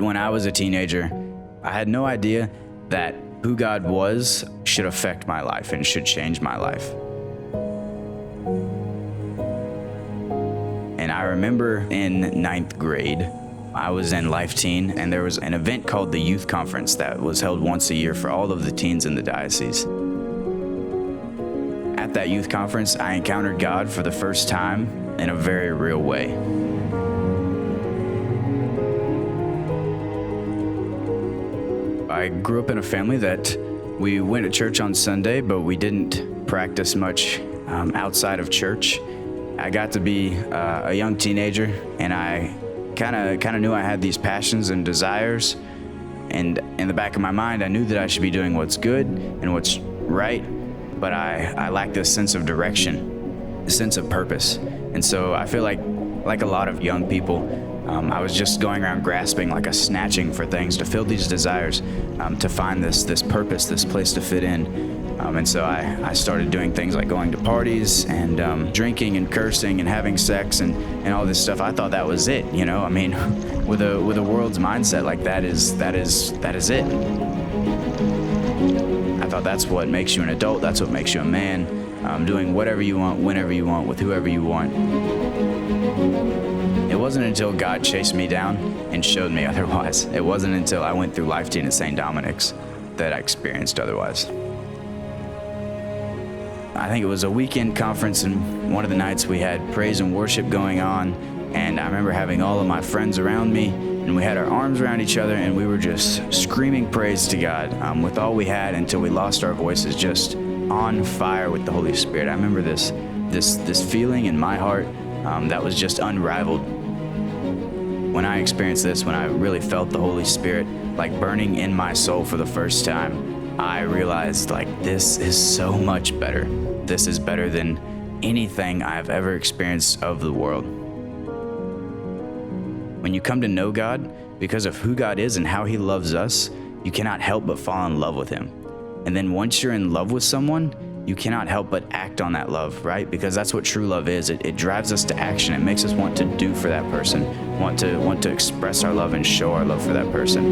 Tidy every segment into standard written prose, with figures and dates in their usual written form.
When I was a teenager, I had no idea that who God was should affect my life and should change my life. And I remember in ninth grade, I was in LifeTeen, and there was an event called the Youth Conference that was held once a year for all of the teens in the diocese. At that youth conference, I encountered God for the first time in a very real way. I grew up in a family that we went to church on Sunday, but we didn't practice much outside of church. I got to be a young teenager, and I kind of knew I had these passions and desires, and in the back of my mind, I knew that I should be doing what's good and what's right, but I lacked this sense of direction, a sense of purpose. And so I feel like a lot of young people, I was just going around grasping, like a snatching for things to fill these desires, to find this purpose, this place to fit in. And so I started doing things like going to parties and drinking and cursing and having sex and all this stuff. I thought that was it, you know? I mean, with a world's mindset, like that is it. I thought that's what makes you an adult. That's what makes you a man. Doing whatever you want, whenever you want, with whoever you want. It wasn't until God chased me down and showed me otherwise. It wasn't until I went through LifeTeen at Saint Dominic's that I experienced otherwise. I think it was a weekend conference, and one of the nights we had praise and worship going on, and I remember having all of my friends around me, and we had our arms around each other, and we were just screaming praise to God with all we had until we lost our voices, just on fire with the Holy Spirit. I remember this feeling in my heart that was just unrivaled. When I experienced this, when I really felt the Holy Spirit like burning in my soul for the first time, I realized like this is so much better. This is better than anything I've ever experienced of the world. When you come to know God, because of who God is and how He loves us, you cannot help but fall in love with Him. And then once you're in love with someone, you cannot help but act on that love, right? Because that's what true love is. It drives us to action. It makes us want to do for that person, want to express our love and show our love for that person.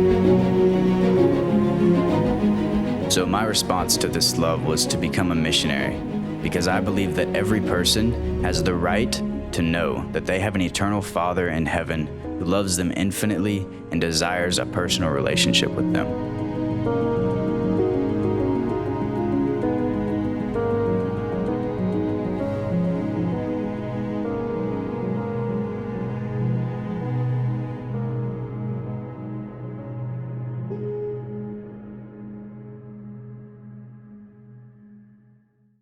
So my response to this love was to become a missionary, because I believe that every person has the right to know that they have an eternal Father in heaven who loves them infinitely and desires a personal relationship with them.